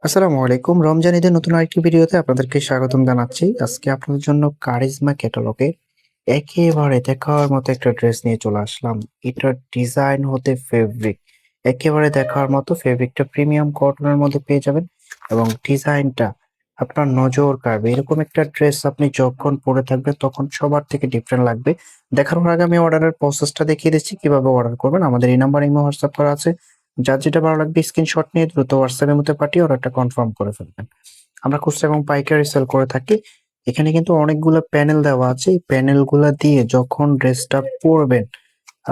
আসসালামু আলাইকুম। রমজান ঈদের নতুন আরেকটি ভিডিওতে আপনাদেরকে স্বাগতম জানাচ্ছি। আজকে আপনাদের জন্য কারিজমা ক্যাটালগের একেবারে দেখার মতো একটা ড্রেস নিয়ে চলে আসলাম। এটার ডিজাইন হতে ফেব্রিক একেবারে দেখার মতো। ফেব্রিকটা প্রিমিয়াম কটনের মধ্যে পেয়ে যাবেন এবং ডিজাইনটা আপনার নজর কাড়বে। এরকম একটা ড্রেস আপনি যখন পরে থাকবেন তখন সবার থেকে ডিফারেন্ট লাগবে। দেখানোর আগে আমি অর্ডারের প্রসেসটা দেখিয়ে দিচ্ছি কিভাবে অর্ডার করবেন। আমাদের এই নাম্বারে ইমো হোয়াটসঅ্যাপ করা আছে। যার যেটা ভালো লাগবে স্ক্রিনশট নিয়ে দ্রুত হোয়াটসঅ্যাপ এর মধ্যে পাঠিয়ে অর্ডারটা কনফার্ম করে ফেলবেন। আমরা খুচরা এবং পাইকারি সেল করে থাকি। এখানে কিন্তু অনেকগুলো প্যানেল দেওয়া আছে। এই প্যানেলগুলা দিয়ে যখন ড্রেসটা পরবেন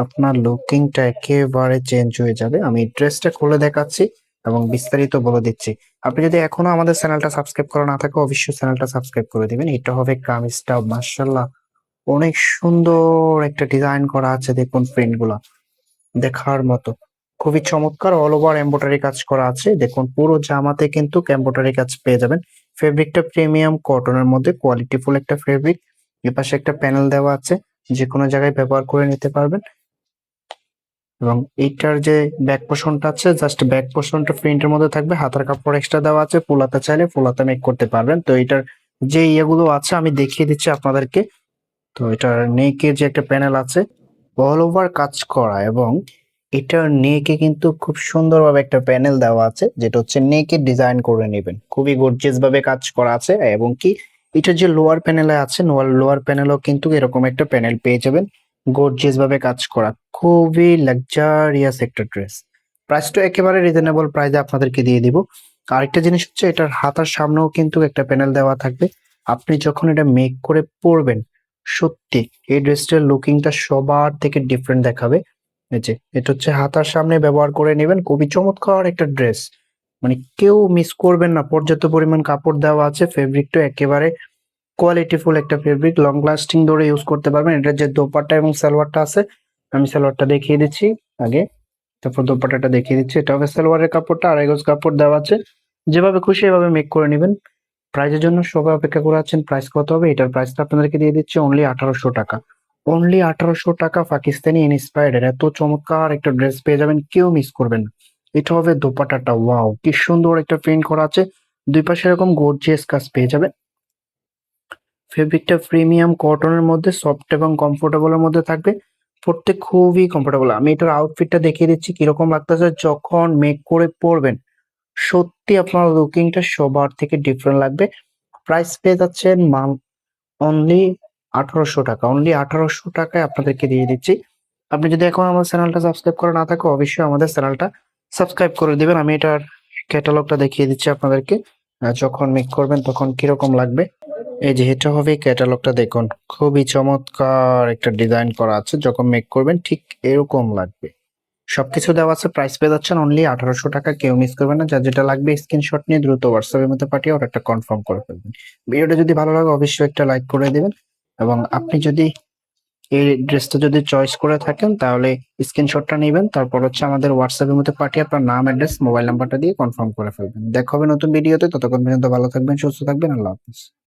আপনার লুকিংটা একেবারে চেঞ্জ হয়ে যাবে। আমি ড্রেসটা খুলে দেখাচ্ছি এবং বিস্তারিত বলে দিচ্ছি। আপনি যদি এখনো আমাদের চ্যানেলটা সাবস্ক্রাইব করা না থাকে অবশ্যই চ্যানেলটা সাবস্ক্রাইব করে দিবেন। এটা হবে কামিজটা, মাশাআল্লাহ অনেক সুন্দর একটা ডিজাইন করা আছে। দেখুন প্রিন্ট গুলা দেখার মতো খুবই চমৎকার। অল ওভার এমব্রয়ডারি কাজ করা আছে। দেখুন পুরো জামাতে কিন্তু এমব্রয়ডারি কাজ পেয়ে যাবেন। ফেব্রিকটা প্রিমিয়াম কটনের মধ্যে কোয়ালিটিফুল একটা ফেব্রিক। এপাশে একটা প্যানেল দেওয়া আছে, যে কোনো জায়গায় ব্যবহার করে নিতে পারবেন। এবং এইটার যে ব্যাক পোর্শনটা আছে, জাস্ট ব্যাক পোর্শনটা প্রিন্টের মধ্যে থাকবে। হাতার কাপড় এক্সট্রা দেওয়া আছে, ফুলাতে চাইলে ফুলাতে মেক করতে পারবেন। তো এটার যে ইয়েগুলো আছে আমি দেখিয়ে দিচ্ছি আপনাদেরকে। তো এটার নেকের যে একটা প্যানেল আছে অল ওভার কাজ করা, এবং এটার নেকে কিন্তু খুব সুন্দরভাবে একটা প্যানেল দেওয়া আছে, যেটা হচ্ছে নেকে ডিজাইন করে নেবেন। খুবই গর্জিয়াস ভাবে কাজ করা আছে। এবং কি এটা যে লোয়ার প্যানেলে আছে, লোয়ার প্যানেলও কিন্তু এরকম একটা প্যানেল পেয়ে যাবেন। গর্জিয়াস ভাবে কাজ করা, খুবই লাক্সারিয়াস একটা ড্রেস। প্রাইসটা একেবারে রিজনেবল প্রাইসে আপনাদেরকে দিয়ে দিব। আরেকটা জিনিস হচ্ছে এটার হাতার সামনেও কিন্তু একটা প্যানেল দেওয়া থাকবে। আপনি যখন এটা মেক করে পরবেন সত্যি এই ড্রেসটার লুকিংটা সবার থেকে ডিফারেন্ট দেখাবে। এই যে এটা হচ্ছে হাতার সামনে ব্যবহার করে নেবেন। খুবই চমৎকার একটা ড্রেস, মানে কেউ মিস করবেন না। পর্যাপ্ত পরিমাণ কাপড় দেওয়া আছে। ফেব্রিকটা একেবারে কোয়ালিটিফুল একটা ফেব্রিক, লং লাস্টিং ধরে ইউজ করতে পারবেন। এটার যে দোপাট্টা এবং সালোয়ারটা আছে আমি সালোয়ারটা দেখিয়ে দিচ্ছি আগে, তারপর দোপাট্টাটা দেখিয়ে দিচ্ছি। এটা হবে সালোয়ারের কাপড়টা, আড়াই গজ কাপড় দেওয়া আছে। যেভাবে খুশি এভাবে মেক করে নেবেন। প্রাইজের জন্য সবাই অপেক্ষা করে আছেন। প্রাইস কত হবে? এটার প্রাইসটা আপনাদেরকে দিয়ে দিচ্ছি অনলি 1800 টাকা। অনলি 1800 টাকা পাকিস্তানি ইন্সপায়ার্ড এত চমৎকার একটা ড্রেস পেয়ে যাবেন, কেউ মিস করবেন না। এটা হবে দোপাট্টাটা, ওয়াও কি সুন্দর একটা প্রিন্ট করা আছে। দুই পাশে এরকম গর্জিয়াস কাজ পেয়ে যাবেন। ফেব্রিকটা প্রিমিয়াম কটনের মধ্যে সফট এবং কমফোর্টেবল এর মধ্যে থাকবে। পড়তে খুবই কমফোর্টেবল। আমি এটার আউটফিটটা দেখিয়ে দিচ্ছি কিরকম লাগতেছে যখন মেক করে পরবেন। সত্যি আপনার লুকিংটা সবার থেকে ডিফারেন্ট লাগবে। প্রাইস পেয়ে যাচ্ছেন অনলি 1800 টাকা। অনলি 1800 টাকায় আপনাদেরকে দিয়ে দিচ্ছি। আপনি যদি এখন আমার চ্যানেলটা সাবস্ক্রাইব করা না থাকে অবশ্যই আমাদের চ্যানেলটা সাবস্ক্রাইব করে দিবেন। আমি এটার ক্যাটালগটা দেখিয়ে দিচ্ছি আপনাদেরকে। যখন মেক করবেন তখন কিরকম লাগবে। এই যে এটা হবে ক্যাটালগটা, দেখুন খুবই চমৎকার একটা ডিজাইন করা আছে। যখন মেক করবেন ঠিক এরকম লাগবে। সবকিছু দেওয়া আছে। প্রাইস পেয়ে যাচ্ছেন অনলি 1800 টাকা। কেউ মিস করবেন না। যার যেটা লাগবে স্ক্রিনশট নিয়ে দ্রুত হোয়াটসঅ্যাপের মধ্যে পাঠিয়ে অর্ডারটা কনফার্ম করে ফেলবেন। ভিডিওটা যদি ভালো লাগে অবশ্যই একটা লাইক করে দিবেন। এবং আপনি যদি এই ড্রেসটা যদি চয়েস করে থাকেন তাহলে স্ক্রিনশটটা নেবেন, তারপর হচ্ছে আমাদের হোয়াটসঅ্যাপের মধ্যে পাঠিয়ে আপনার নাম, অ্যাড্রেস, মোবাইল নাম্বারটা দিয়ে কনফার্ম করে ফেলবেন। দেখা হবে নতুন ভিডিওতে। ততক্ষণ পর্যন্ত ভালো থাকবেন, সুস্থ থাকবেন। আল্লাহ হাফেজ।